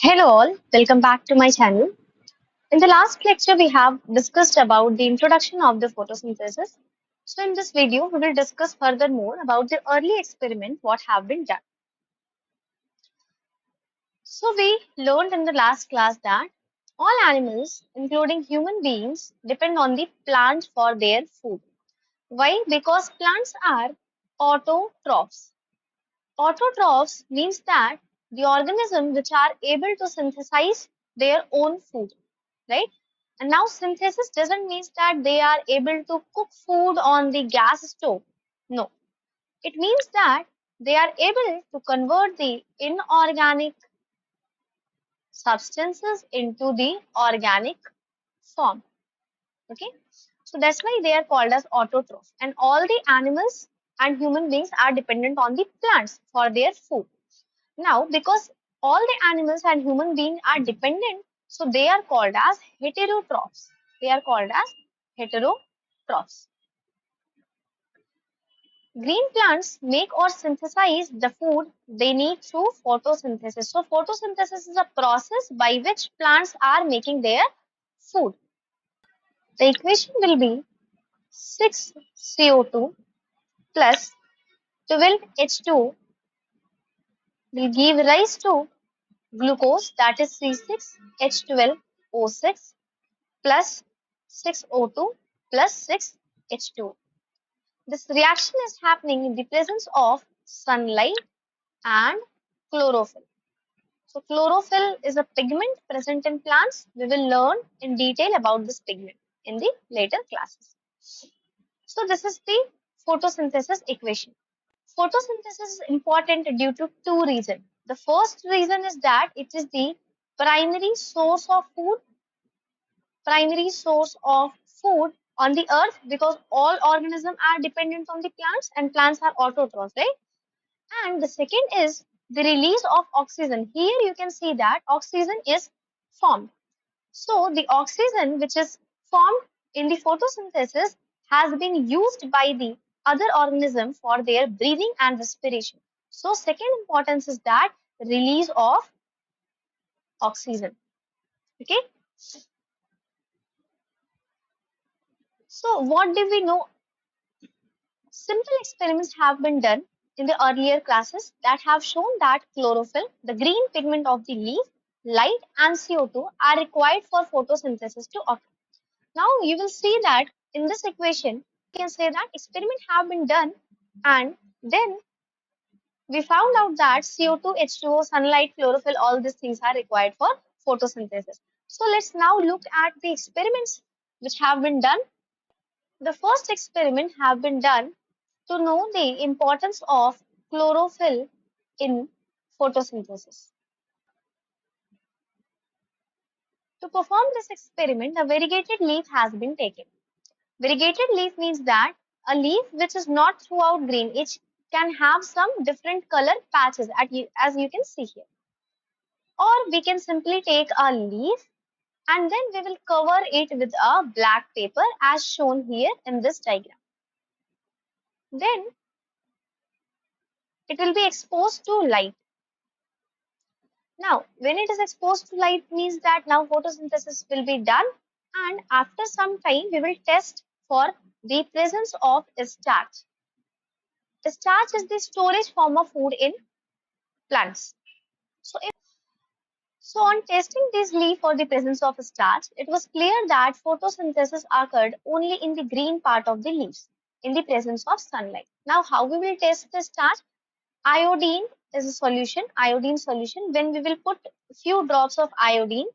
Hello all, welcome back to my channel. In the last lecture, we have discussed about the introduction of the photosynthesis. So in this video, we will discuss furthermore about the early experiment what have been done. So we learned in the last class that all animals, including human beings, depend on the plant for their food. Why? Because plants are autotrophs. Autotrophs means that the organisms which are able to synthesize their own food, right? And now synthesis doesn't mean that they are able to cook food on the gas stove. No, it means that they are able to convert the inorganic substances into the organic form. Okay, so that's why they are called as autotrophs. And all the animals and human beings are dependent on the plants for their food. Now, because all the animals and human beings are dependent, so they are called as heterotrophs. They are called as heterotrophs. Green plants make or synthesize the food they need through photosynthesis. So, photosynthesis is a process by which plants are making their food. The equation will be 6CO2 plus 12H2 will give rise to glucose, that is C6H12O6 plus 6O2 plus 6H2. This reaction is happening in the presence of sunlight and chlorophyll. So chlorophyll is a pigment present in plants. We will learn in detail about this pigment in the later classes. So this is the photosynthesis equation. Photosynthesis is important due to two reasons. The first reason is that it is the primary source of food, primary source of food on the earth, because all organisms are dependent on the plants and plants are autotrophs, right? And the second is the release of oxygen. Here you can see that oxygen is formed. So the oxygen which is formed in the photosynthesis has been used by the other organism for their breathing and respiration. So second importance is that release of oxygen. Okay. So what do we know? Simple experiments have been done in the earlier classes that have shown that chlorophyll, the green pigment of the leaf, light and CO2 are required for photosynthesis to occur. Now you will see that in this equation, you can say that experiments have been done and then we found out that CO2, H2O, sunlight, chlorophyll, all these things are required for photosynthesis. So let's now look at the experiments which have been done. The first experiment have been done to know the importance of chlorophyll in photosynthesis. To perform this experiment, a variegated leaf has been taken. Variegated leaf means that a leaf which is not throughout green, it can have some different color patches as you can see here. Or we can simply take a leaf and then we will cover it with a black paper as shown here in this diagram. Then it will be exposed to light. Now, when it is exposed to light means that now photosynthesis will be done, and after some time we will test for the presence of starch. Starch is the storage form of food in plants. So on testing this leaf for the presence of starch, it was clear that photosynthesis occurred only in the green part of the leaves in the presence of sunlight. Now, how we will test the starch? Iodine is a solution, iodine solution. When we will put a few drops of iodine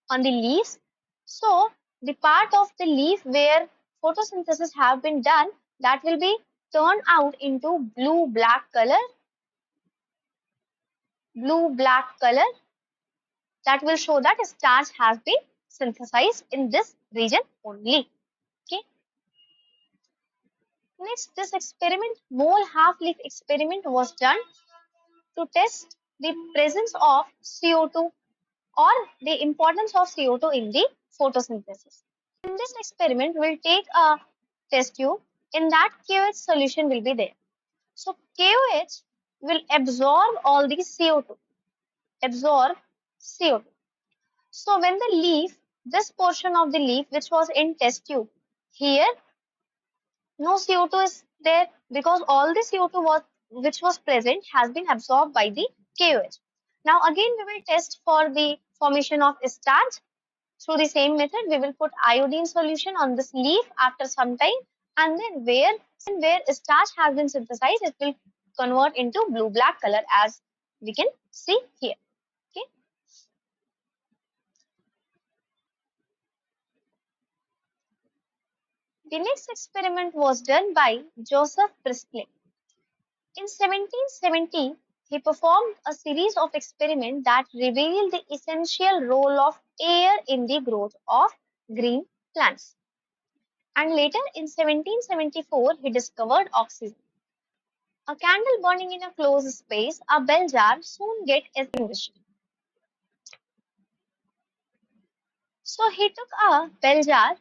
on the leaves, so the part of the leaf where photosynthesis have been done, that will be turned out into blue-black color, blue-black color. That will show that starch has been synthesized in this region only. Okay. Next, this experiment, mole half-leaf experiment was done to test the presence of CO2 or the importance of CO2 in the photosynthesis. In this experiment, we'll take a test tube. In that, KOH solution will be there. So KOH will absorb all the CO2, absorb CO2. So when the leaf, this portion of the leaf which was in test tube, here no CO2 is there because all the CO2 which was present has been absorbed by the KOH. Now again we will test for the formation of starch. Through the same method, we will put iodine solution on this leaf after some time, and then where starch has been synthesized, it will convert into blue-black color as we can see here. Okay. The next experiment was done by Joseph Priestley. In 1770, he performed a series of experiments that revealed the essential role of air in the growth of green plants. And later in 1774, he discovered oxygen. A candle burning in a closed space, a bell jar, soon get extinguished. So he took a bell jar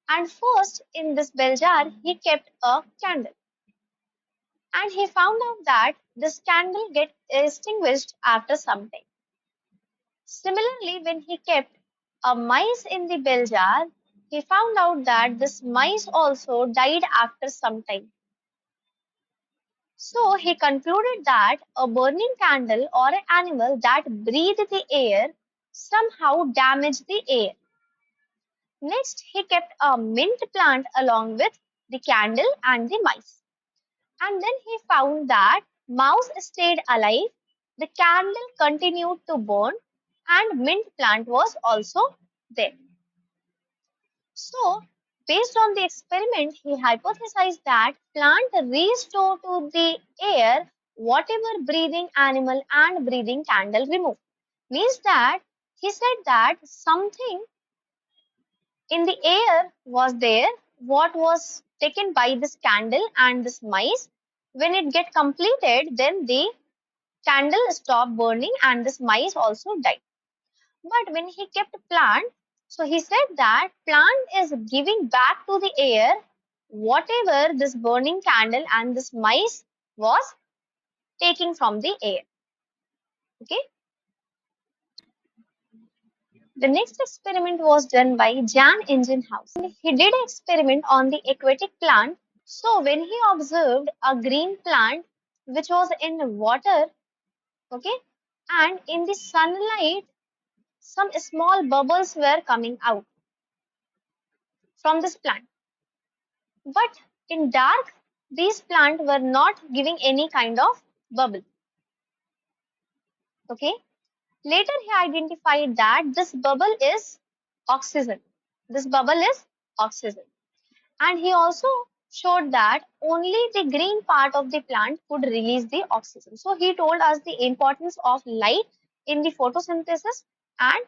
and first in this bell jar he kept a candle. And he found out that this candle get extinguished after some time. Similarly, when he kept a mice in the bell jar, he found out that this mice also died after some time. So he concluded that a burning candle or an animal that breathed the air somehow damaged the air. Next, he kept a mint plant along with the candle and the mice. And then he found that mouse stayed alive, the candle continued to burn, and mint plant was also there. So, based on the experiment, he hypothesized that plant restore to the air whatever breathing animal and breathing candle remove. Means that he said that something in the air was there, what was taken by this candle and this mice. When it get completed, then the candle stopped burning and this mice also died. But when he kept plant, so he said that plant is giving back to the air whatever this burning candle and this mice was taking from the air. Okay. The next experiment was done by Jan Ingenhouse. He did an experiment on the aquatic plant. So when he observed a green plant which was in water, okay, and in the sunlight, some small bubbles were coming out from this plant. But in dark, these plants were not giving any kind of bubble. Okay. Later, he identified that this bubble is oxygen. This bubble is oxygen. And he also showed that only the green part of the plant could release the oxygen. So he told us the importance of light in the photosynthesis, and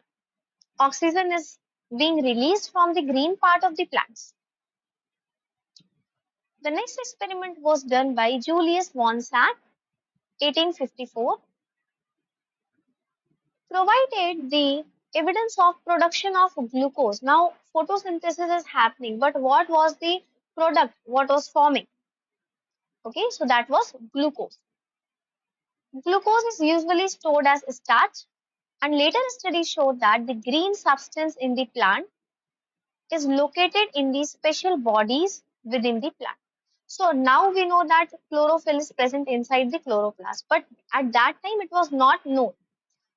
oxygen is being released from the green part of the plants. The next experiment was done by Julius von Sack, 1854, provided the evidence of production of glucose. Now, photosynthesis is happening, but what was the product? What was forming? Okay, so that was glucose. Glucose is usually stored as starch, and later studies showed that the green substance in the plant is located in the special bodies within the plant. So now we know that chlorophyll is present inside the chloroplast, but at that time it was not known.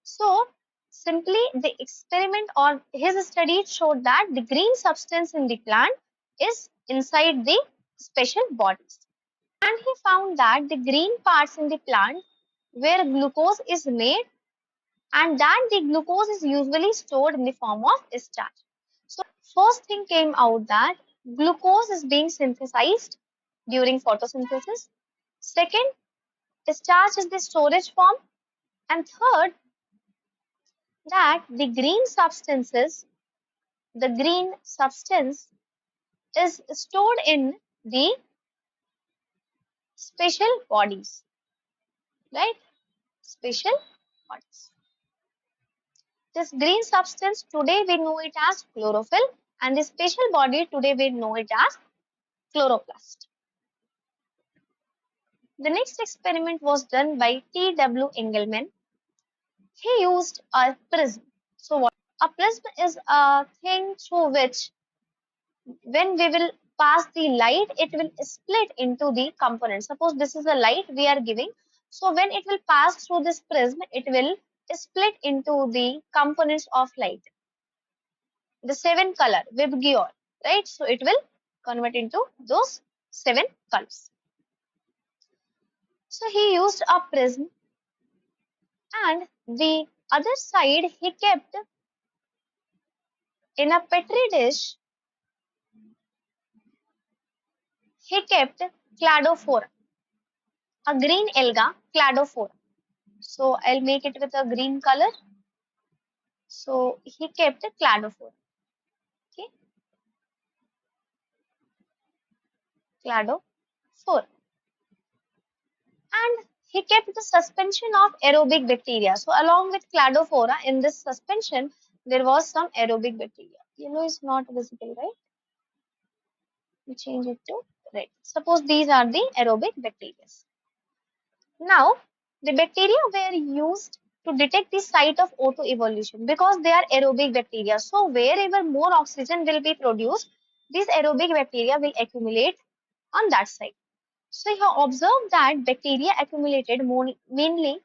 So simply the experiment or his study showed that the green substance in the plant is inside the special bodies. And he found that the green parts in the plant where glucose is made, and that the glucose is usually stored in the form of starch. So first thing came out that glucose is being synthesized during photosynthesis. Second, starch is the storage form. And third, that the green substance is stored in the special bodies, right? Special bodies. This green substance today we know it as chlorophyll, and the special body today we know it as chloroplast. The next experiment was done by T. W. Engelmann. He used a prism. So what? A prism is a thing through which when we will pass the light, it will split into the components. Suppose this is a light we are giving. So when it will pass through this prism, it will split into the components of light. The seven color Vibgyor, right? So it will convert into those seven colors. So he used a prism, and the other side he kept in a petri dish, he kept cladophora, a green alga cladophora. So I'll make it with a green color. So he kept a cladophora. Okay, cladophora. And he kept the suspension of aerobic bacteria. So along with cladophora in this suspension, there was some aerobic bacteria. Yellow is not visible, right? We change it to red. Suppose these are the aerobic bacteria. Now, the bacteria were used to detect the site of O2 evolution because they are aerobic bacteria. So, wherever more oxygen will be produced, these aerobic bacteria will accumulate on that site. So, he observed that bacteria accumulated mainly.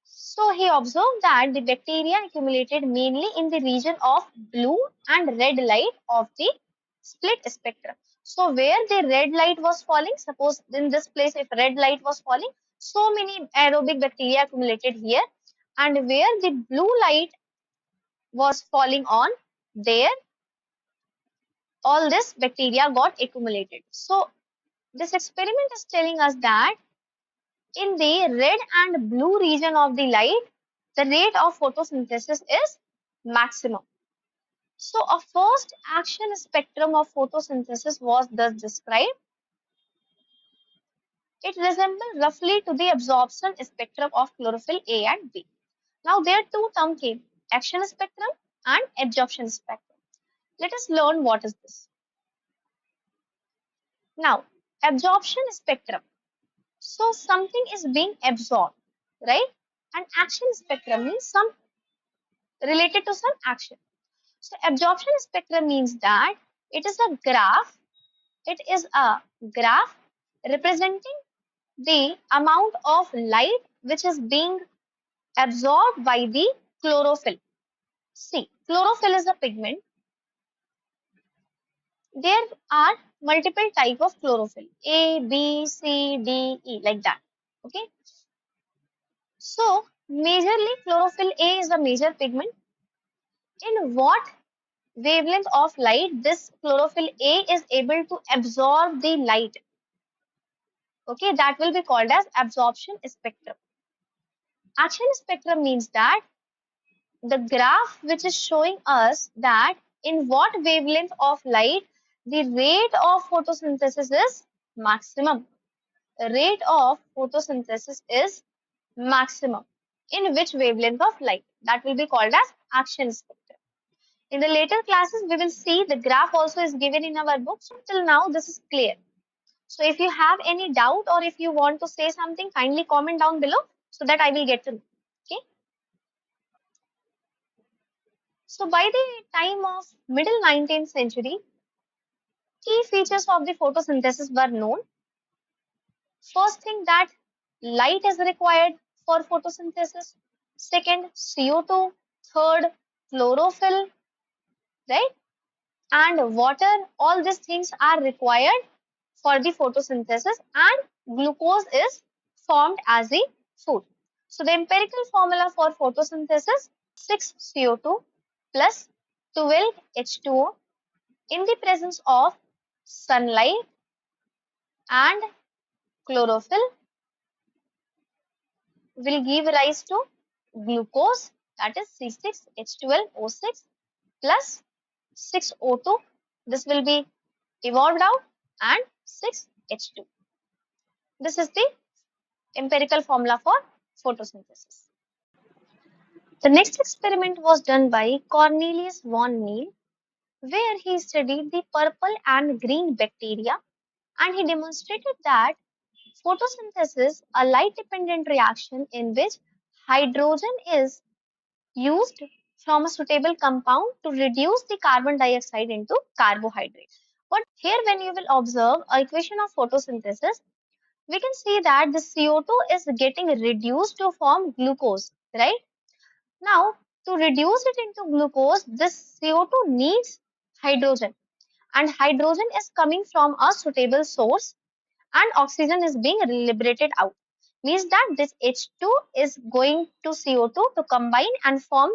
So, he observed that the bacteria accumulated mainly in the region of blue and red light of the split spectrum. So, where the red light was falling, suppose in this place, if red light was falling, so many aerobic bacteria accumulated here, and where the blue light was falling on, there all this bacteria got accumulated. So, this experiment is telling us that in the red and blue region of the light, the rate of photosynthesis is maximum. So, a first action spectrum of photosynthesis was thus described. It resembled roughly to the absorption spectrum of chlorophyll A and B. Now, there two terms came, action spectrum and absorption spectrum. Let us learn what is this. Now, absorption spectrum. So, something is being absorbed, right? And action spectrum means some related to some action. So, absorption spectrum means that it is a graph. It is a graph representing the amount of light which is being absorbed by the chlorophyll. See, chlorophyll is a pigment. There are multiple type of chlorophyll, A, B, C, D, E, like that. Okay. So, majorly chlorophyll A is a major pigment. In what wavelength of light this chlorophyll A is able to absorb the light? Okay, that will be called as absorption spectrum. Action spectrum means that the graph which is showing us that in what wavelength of light the rate of photosynthesis is maximum. The rate of photosynthesis is maximum. In which wavelength of light? That will be called as action spectrum. In the later classes, we will see the graph also is given in our book. So till now, this is clear. So if you have any doubt or if you want to say something, kindly comment down below so that I will get to know. Okay. So by the time of middle 19th century, key features of the photosynthesis were known. First thing that light is required for photosynthesis. Second, CO2. Third, chlorophyll, right? And water. All these things are required for the photosynthesis, and glucose is formed as a food. So the empirical formula for photosynthesis, 6CO2 plus 12H2O in the presence of sunlight and chlorophyll will give rise to glucose, that is C6H12O6 plus 6O2. This will be evolved out, and 6H2. This is the empirical formula for photosynthesis. The next experiment was done by Cornelius von Neil, where he studied the purple and green bacteria, and he demonstrated that photosynthesis, a light dependent reaction in which hydrogen is used from a suitable compound to reduce the carbon dioxide into carbohydrate. But here when you will observe a equation of photosynthesis, we can see that the CO2 is getting reduced to form glucose, right? Now, to reduce it into glucose, this CO2 needs hydrogen, and hydrogen is coming from a suitable source, and oxygen is being liberated out. Means that this H2 is going to CO2 to combine and form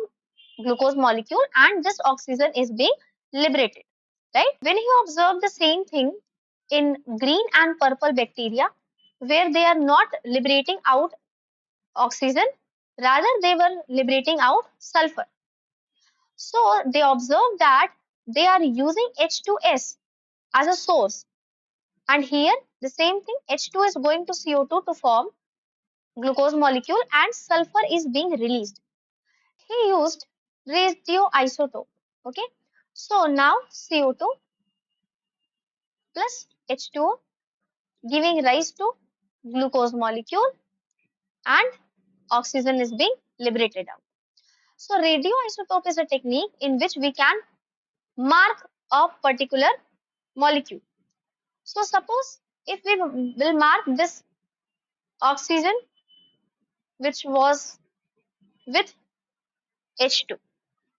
glucose molecule, and this oxygen is being liberated, right? When you observe the same thing in green and purple bacteria, where they are not liberating out oxygen, rather they were liberating out sulfur. So they observed that they are using H2S as a source, and here the same thing, H2 is going to CO2 to form glucose molecule, and sulfur is being released. He used radioisotope. Okay, so now CO2 plus H2O giving rise to glucose molecule, and oxygen is being liberated out. So radioisotope is a technique in which we can mark a particular molecule. So suppose if we will mark this oxygen which was with H2,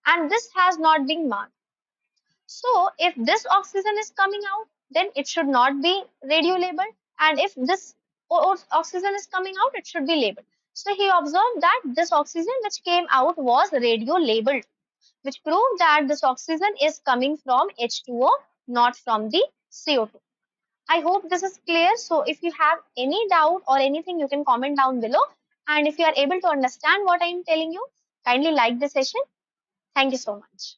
and this has not been marked. So if this oxygen is coming out, then it should not be radio labeled, and if this oxygen is coming out, it should be labeled. So he observed that this oxygen which came out was radio labeled, which proved that this oxygen is coming from H2O, not from the CO2. I hope this is clear. So if you have any doubt or anything, you can comment down below. And if you are able to understand what I am telling you, kindly like the session. Thank you so much.